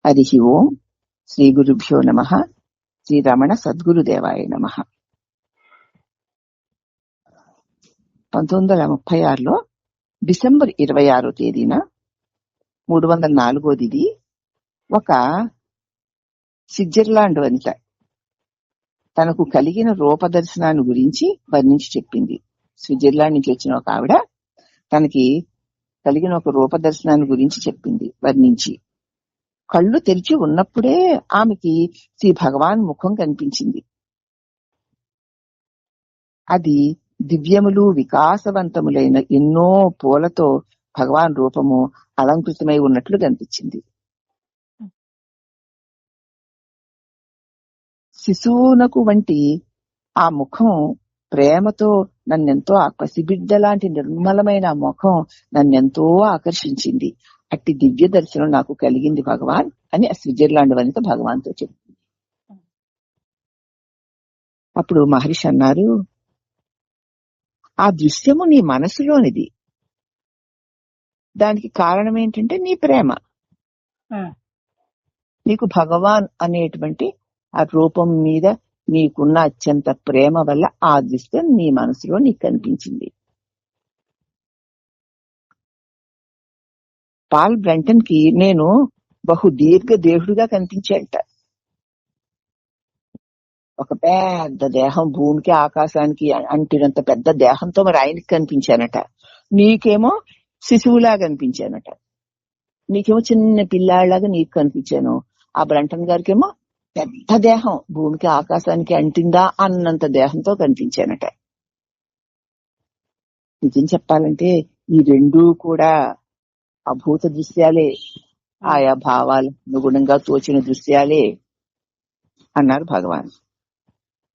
హరి ఓం. శ్రీ గురుభ్యో నమః. శ్రీ రమణ సద్గురుదేవాయ నమః. 1936లో డిసెంబర్ 26వ తేదీన 304వ ఒక స్విట్జర్లాండ్ వనిత తనకు కలిగిన రూపదర్శనాన్ని గురించి వర్ణించి చెప్పింది. స్విట్జర్లాండ్ నుంచి వచ్చిన ఒక ఆవిడ తనకి కలిగిన ఒక రూపదర్శనాన్ని గురించి చెప్పింది వర్ణించి. కళ్ళు తెరిచి ఉన్నప్పుడే ఆమెకి శ్రీ భగవాన్ ముఖం కనిపించింది. అది దివ్యములు వికాసవంతములైన ఎన్నో పూలతో భగవాన్ రూపము అలంకృతమై ఉన్నట్లు కనిపించింది. శిశువునకు వంటి ఆ ముఖం ప్రేమతో నన్నెంతో, పసిబిడ్డ లాంటి నిర్మలమైన ముఖం నన్నెంతో ఆకర్షించింది. అట్టి దివ్య దర్శనం నాకు కలిగింది భగవాన్ అని ఆ స్విట్జర్లాండ్ వనిత భగవాన్తో చెప్పింది. అప్పుడు మహర్షి అన్నారు, ఆ దృశ్యము నీ మనసులోనిది. దానికి కారణం ఏంటంటే నీ ప్రేమ. నీకు భగవాన్ అనేటువంటి ఆ రూపం మీద నీకున్న అత్యంత ప్రేమ వల్ల ఆ దృశ్యం నీ మనసులో నీకు కనిపించింది. పాల్ బ్రంటన్ కి నేను బహు దీర్ఘ దేహుడిగా కనిపించాట. ఒక పెద్ద దేహం, భూమికి ఆకాశానికి అంటినంత పెద్ద దేహంతో మరి ఆయనకి కనిపించానట. నీకేమో శిశువులాగా కనిపించానట. నీకేమో చిన్న పిల్లాడిలాగా నీకు కనిపించాను. ఆ బ్రంటన్ గారికేమో పెద్ద దేహం, భూమికి ఆకాశానికి అంటిందా అన్నంత దేహంతో కనిపించానట. నిజం చెప్పాలంటే ఈ రెండూ కూడా అభూత దృశ్యాలే, ఆయా భావాలు అనుగుణంగా తోచిన దృశ్యాలే అన్నారు భగవాన్.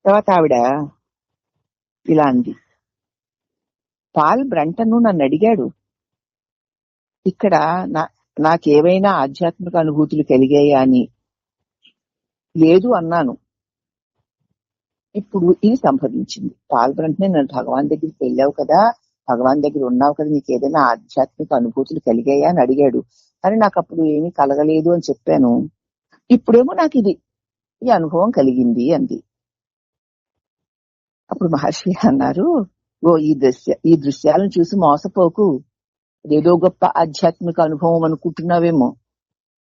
తర్వాత ఆవిడ ఇలా అంది, పాల్ బ్రంటన్ నన్ను అడిగాడు, ఇక్కడ నాకేవైనా ఆధ్యాత్మిక అనుభూతులు కలిగాయా అని. లేదు అన్నాను. ఇప్పుడు ఇది సంభవించింది. పాల్ బ్రంటన్ నన్ను భగవాన్ దగ్గరికి వెళ్ళావు కదా, భగవాన్ దగ్గర ఉన్నావు కదా, నీకు ఏదైనా ఆధ్యాత్మిక అనుభూతులు కలిగాయా అని అడిగాడు. కానీ నాకు అప్పుడు ఏమీ కలగలేదు అని చెప్పాను. ఇప్పుడేమో నాకు ఈ అనుభవం కలిగింది అంది. అప్పుడు మహర్షి అన్నారు, ఈ దృశ్యాలను చూసి మోసపోకు. ఏదో గొప్ప ఆధ్యాత్మిక అనుభవం అనుకుంటున్నావేమో.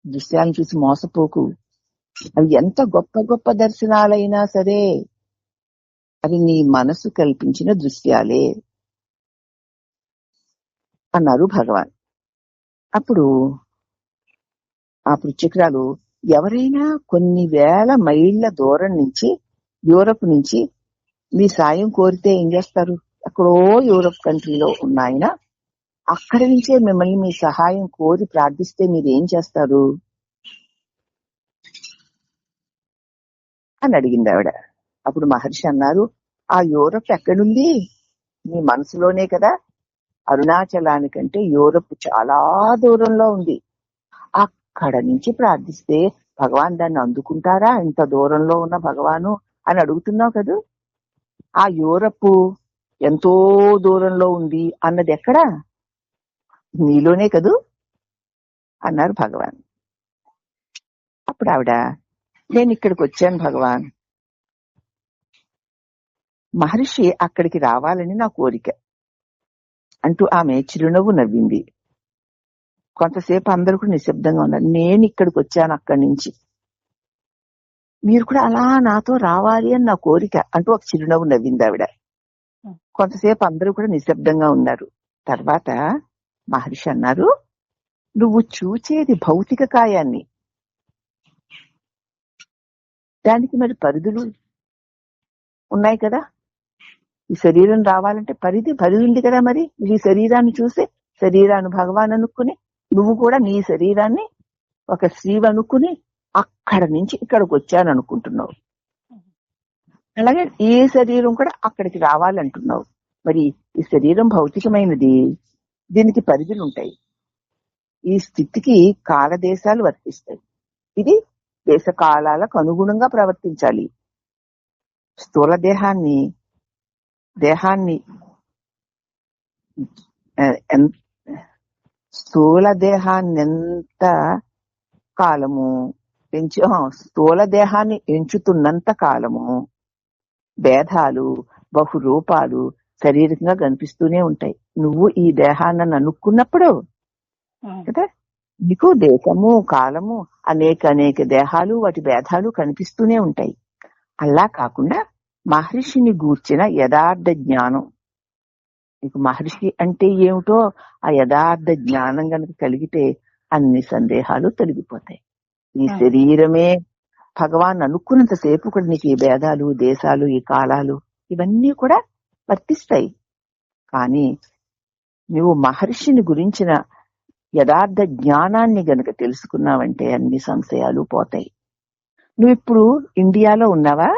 దృశ్యాలను చూసి మోసపోకు. అవి ఎంత గొప్ప గొప్ప దర్శనాలైనా సరే అవి నీ మనసు కల్పించిన దృశ్యాలే అన్నారు భగవాన్. అప్పుడు ఆ పృచ్ఛకురాలు, ఎవరైనా కొన్ని వేల మైళ్ళ దూరం నుంచి, యూరప్ నుంచి మీ సాయం కోరితే ఏం చేస్తారు? ఎక్కడో యూరప్ కంట్రీలో ఉన్న ఆయన అక్కడి నుంచే మిమ్మల్ని మీ సహాయం కోరి ప్రార్థిస్తే మీరు ఏం చేస్తారు అని అడిగింది ఆవిడ. అప్పుడు మహర్షి అన్నారు, ఆ యూరప్ ఎక్కడుంది? నీ మనసులోనే కదా. అరుణాచలానికంటే యూరప్ చాలా దూరంలో ఉంది. అక్కడ నుంచి ప్రార్థిస్తే భగవాన్ దాన్ని అందుకుంటారా? ఇంత దూరంలో ఉన్న భగవాను అని అడుగుతున్నావు కదా. ఆ యూరప్ ఎంతో దూరంలో ఉంది అన్నది ఎక్కడా? నీలోనే కదూ అన్నారు భగవాన్. అప్పుడు ఆవిడ, నేను ఇక్కడికి వచ్చాను భగవాన్, మహర్షి అక్కడికి రావాలని నా కోరిక అంటూ ఆమె చిరునవ్వు నవ్వింది. కొంతసేపు అందరూ కూడా నిశ్శబ్దంగా ఉన్నారు. నేను ఇక్కడికి వచ్చాను అక్కడి నుంచి, మీరు కూడా అలా నాతో రావాలి అని నా కోరిక అంటూ ఒక చిరునవ్వు నవ్వింది ఆవిడ. కొంతసేపు అందరూ కూడా నిశ్శబ్దంగా ఉన్నారు. తర్వాత మహర్షి అన్నారు, నువ్వు చూచేది భౌతిక కాయాన్ని, దానికి మరి పరిధులు ఉన్నాయి కదా. ఈ శరీరం రావాలంటే పరిధి ఉంది కదా. మరి ఈ శరీరాన్ని చూసి శరీరాన్ని భగవాన్ అనుకుని నువ్వు కూడా నీ శరీరాన్ని ఒక స్త్రీవి అనుకుని అక్కడ నుంచి ఇక్కడికి వచ్చాను అనుకుంటున్నావు. అలాగే ఈ శరీరం కూడా అక్కడికి రావాలంటున్నావు. మరి ఈ శరీరం భౌతికమైనది, దీనికి పరిధులు ఉంటాయి. ఈ స్థితికి కాలదేశాలు వర్తిస్తాయి. ఇది దేశ కాలాలకు అనుగుణంగా ప్రవర్తించాలి. స్థూల దేహాన్ని ఎంత కాలము స్థూల దేహాన్ని ఎంచుతున్నంత కాలము భేదాలు బహురూపాలు శరీరంగా కనిపిస్తూనే ఉంటాయి. నువ్వు ఈ దేహాన్ని అనుకున్నప్పుడు కదా నీకు దేశము కాలము అనేక దేహాలు వాటి భేదాలు కనిపిస్తూనే ఉంటాయి. అలా కాకుండా మహర్షిని గూర్చిన యథార్థ జ్ఞానం, నీకు మహర్షి అంటే ఏమిటో ఆ యథార్థ జ్ఞానం గనక కలిగితే అన్ని సందేహాలు తొలగిపోతాయి. ఈ శరీరమే భగవాన్ అనుకున్నంతసేపు కూడా నీకు ఈ భేదాలు దేశాలు ఈ కాలాలు ఇవన్నీ కూడా వర్తిస్తాయి. కానీ నువ్వు మహర్షిని గురించిన యథార్థ జ్ఞానాన్ని గనక తెలుసుకున్నావంటే అన్ని సంశయాలు పోతాయి. నువ్వు ఇప్పుడు ఇండియాలో ఉన్నావా?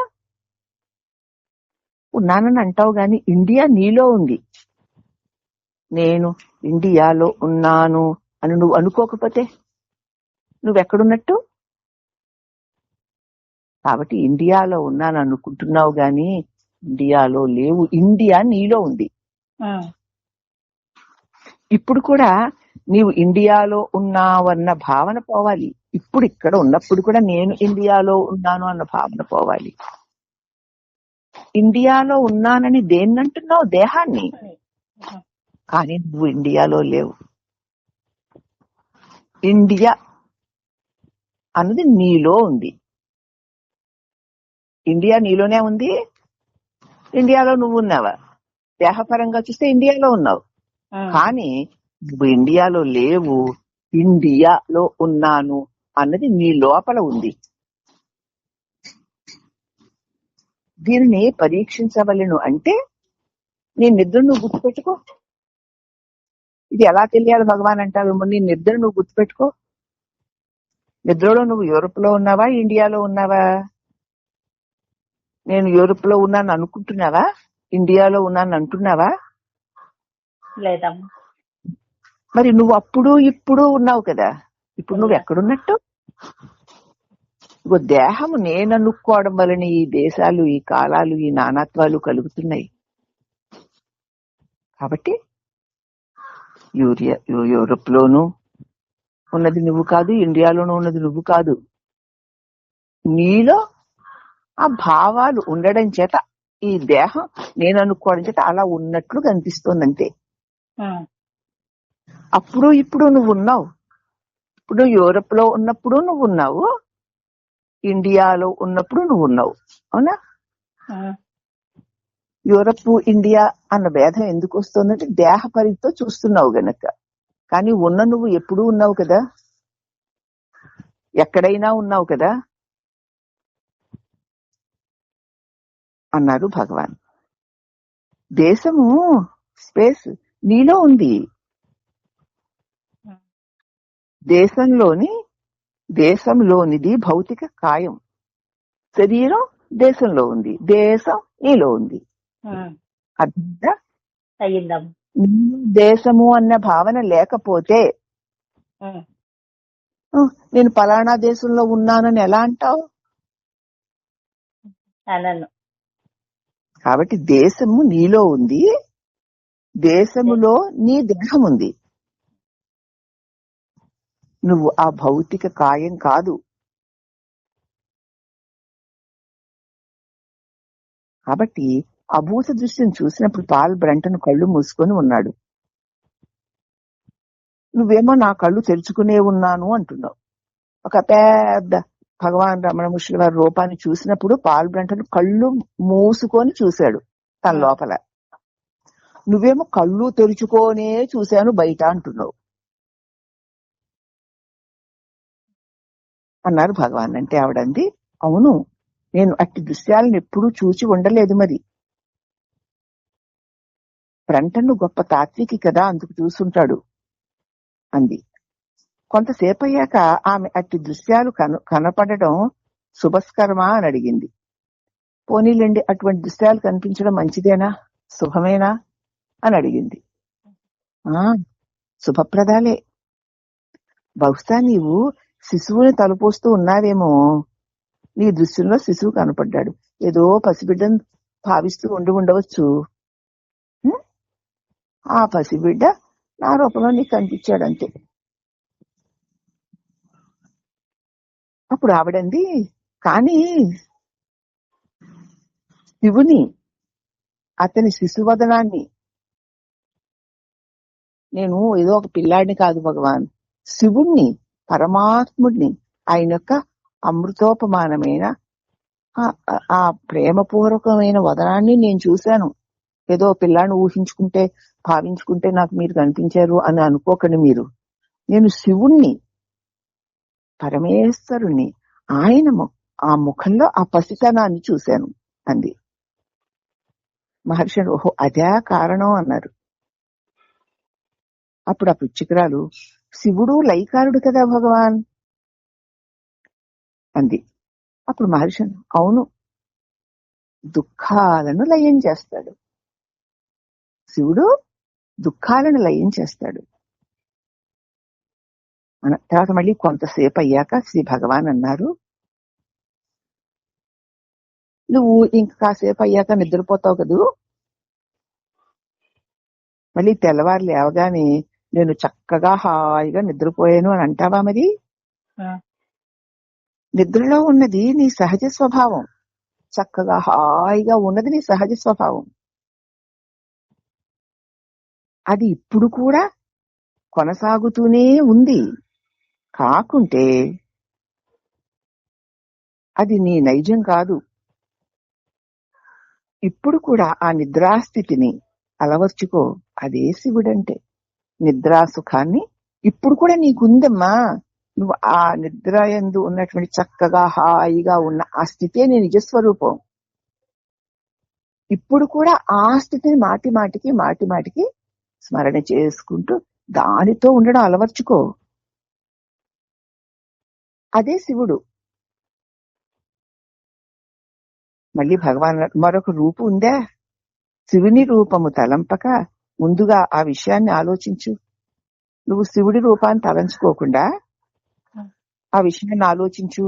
ఉన్నానని అంటావు గాని ఇండియా నీలో ఉంది. నేను ఇండియాలో ఉన్నాను అని నువ్వు అనుకోకపోతే నువ్వెక్కడున్నట్టు? కాబట్టి ఇండియాలో ఉన్నాను అనుకుంటున్నావు గాని ఇండియాలో లేవు. ఇండియా నీలో ఉంది. ఇప్పుడు కూడా నీవు ఇండియాలో ఉన్నావన్న భావన పోవాలి. ఇప్పుడు ఇక్కడ ఉన్నప్పుడు కూడా నేను ఇండియాలో ఉన్నాను అన్న భావన పోవాలి. ఇండియాలో ఉన్నానని దేన్నంటున్నావు? దేహాన్ని. కానీ నువ్వు ఇండియాలో లేవు. ఇండియా అన్నది నీలో ఉంది. ఇండియా నీలోనే ఉంది. ఇండియాలో నువ్వు ఉన్నావా? దేహపరంగా చూస్తే ఇండియాలో ఉన్నావు, కానీ నువ్వు ఇండియాలో లేవు. ఇండియాలో ఉన్నాను అన్నది నీ లోపల ఉంది. దీనిని పరీక్షించవలను అంటే నీ నిద్ర నువ్వు గుర్తుపెట్టుకో. ఇది ఎలా తెలియాలి భగవాన్ అంటావేమో. నీ నిద్ర నువ్వు గుర్తుపెట్టుకో. నిద్రలో నువ్వు యూరోప్ లో ఉన్నావా ఇండియాలో ఉన్నావా? నేను యూరోప్ లో ఉన్నాను అనుకుంటున్నావా? ఇండియాలో ఉన్నాను అంటున్నావా? లేదమ్మా. మరి నువ్వు అప్పుడు ఇప్పుడు ఉన్నావు కదా. ఇప్పుడు నువ్వు ఎక్కడున్నట్టు? దేహము నేను అనుకోవడం వలన ఈ దేశాలు ఈ కాలాలు ఈ నానాత్వాలు కలుగుతున్నాయి. కాబట్టి యూరోప్ లోను ఉన్నది నువ్వు కాదు, ఇండియాలోనూ ఉన్నది నువ్వు కాదు. నీలో ఆ భావాలు ఉండడం చేత ఈ దేహం నేను అనుకోవడం చేత అలా ఉన్నట్లు కనిపిస్తోంది అంతే. అప్పుడు ఇప్పుడు నువ్వు ఉన్నావు. ఇప్పుడు యూరోప్ లో ఉన్నప్పుడు నువ్వు ఉన్నావు, ఇండియాలో ఉన్నప్పుడు నువ్వు ఉన్నావు. అవునా? యూరప్ ఇండియా అన్న భేదం ఎందుకు వస్తుందంటే దేహ పరిధితో చూస్తున్నావు గనక. కానీ ఉన్న నువ్వు ఎప్పుడూ ఉన్నావు కదా, ఎక్కడైనా ఉన్నావు కదా అన్నారు భగవాన్. దేశము స్పేస్ నీలో ఉంది. దేశంలోనిది భౌతిక కాయం. శరీరం దేశంలో ఉంది, దేశం నీలో ఉంది. అర్థంగా? దేశము అన్న భావన లేకపోతే నేను పలానా దేశంలో ఉన్నానని ఎలా అంటావు? కాబట్టి దేశము నీలో ఉంది, దేశములో నీ దేహం ఉంది. నువ్వు ఆ భౌతిక కాయం కాదు. కాబట్టి అభూత దృశ్యం చూసినప్పుడు పాల్ బ్రంటన్ కళ్ళు మూసుకొని ఉన్నాడు. నువ్వేమో నా కళ్ళు తెరుచుకునే ఉన్నాను అంటున్నావు. ఒక పెద్ద భగవాన్ రమణ మహర్షి వారి రూపాన్ని చూసినప్పుడు పాల్ బ్రంటన్ కళ్ళు మూసుకొని చూశాడు తన లోపల. నువ్వేమో కళ్ళు తెరుచుకోనే చూశాను బయట అంటున్నావు అన్నారు భగవాన్. అంటే ఆవిడంది, అవును నేను అట్టి దృశ్యాలను ఎప్పుడూ చూచి ఉండలేదు. మరి బ్రంటన్ గొప్ప తాత్వికి కదా, అందుకు చూసుంటాడు అంది. కొంతసేపు అయ్యాక ఆమె అట్టి దృశ్యాలు కనపడడం శుభస్కరమా అని అడిగింది. పోనీలేండి, అటువంటి దృశ్యాలు కనిపించడం మంచిదేనా, శుభమేనా అని అడిగింది. శుభప్రదాలే. బహుశా నీవు శిశువుని తలపోస్తూ ఉన్నావేమో. నీ దృశ్యంలో శిశువు కనపడ్డాడు. ఏదో పసిబిడ్డను భావిస్తూ ఉండవచ్చు. ఆ పసిబిడ్డ నా రూపంలో నీకు కనిపించాడు అంతే. అప్పుడు ఆవిడంది, కానీ శివుని, అతని శిశువదనాన్ని, నేను ఏదో ఒక పిల్లాడిని కాదు భగవాన్, శివుణ్ణి, పరమాత్ముడిని, ఆయన యొక్క అమృతోపమానమైన ఆ ప్రేమపూర్వకమైన వదనాన్ని నేను చూశాను. ఏదో పిల్లాడిని ఊహించుకుంటే భావించుకుంటే నాకు మీరు కనిపించారు అని అనుకోకండి మీరు. నేను శివుణ్ణి, పరమేశ్వరుణ్ణి, ఆయన ఆ ముఖంలో ఆ పసితనాన్ని చూశాను అంది. మహర్షి ఓహో అదే కారణం అన్నారు. అప్పుడు ఆ పిచ్చికరాలు, శివుడు లైకారుడు కదా భగవాన్ అంది. అప్పుడు మహర్షి అవును, దుఃఖాలను లయం చేస్తాడు శివుడు, దుఃఖాలను లయం చేస్తాడు. తర్వాత మళ్ళీ కొంతసేపు అయ్యాక శ్రీ భగవాన్ అన్నారు, నువ్వు ఇంక కాసేపు అయ్యాక నిద్రపోతావు కదూ, మళ్ళీ తెల్లవారు లేవగానే నేను చక్కగా హాయిగా నిద్రపోయాను అని అంటావా? మరి నిద్రలో ఉన్నది నీ సహజ స్వభావం, చక్కగా హాయిగా ఉన్నది నీ సహజ స్వభావం. అది ఇప్పుడు కూడా కొనసాగుతూనే ఉంది. కాకుంటే అది నీ నైజం కాదు. ఇప్పుడు కూడా ఆ నిద్రాస్థితిని అలవర్చుకో. అదే శివుడంటే. నిద్రాసుఖాన్ని ఇప్పుడు కూడా నీకుందమ్మా. నువ్వు ఆ నిద్ర యందు ఉన్నటువంటి చక్కగా హాయిగా ఉన్న ఆ స్థితే నీ నిజస్వరూపం. ఇప్పుడు కూడా ఆ స్థితిని మాటి మాటికి స్మరణ చేసుకుంటూ దానితో ఉండడం అలవర్చుకో. అదే శివుడు. మళ్ళీ భగవాన్ మరొక రూపు ఉందా? శివుని రూపము తలంపక ముందుగా ఆ విషయాన్ని ఆలోచించు. నువ్వు శివుడి రూపాన్ని తలంచుకోకుండా ఆ విషయాన్ని ఆలోచించు.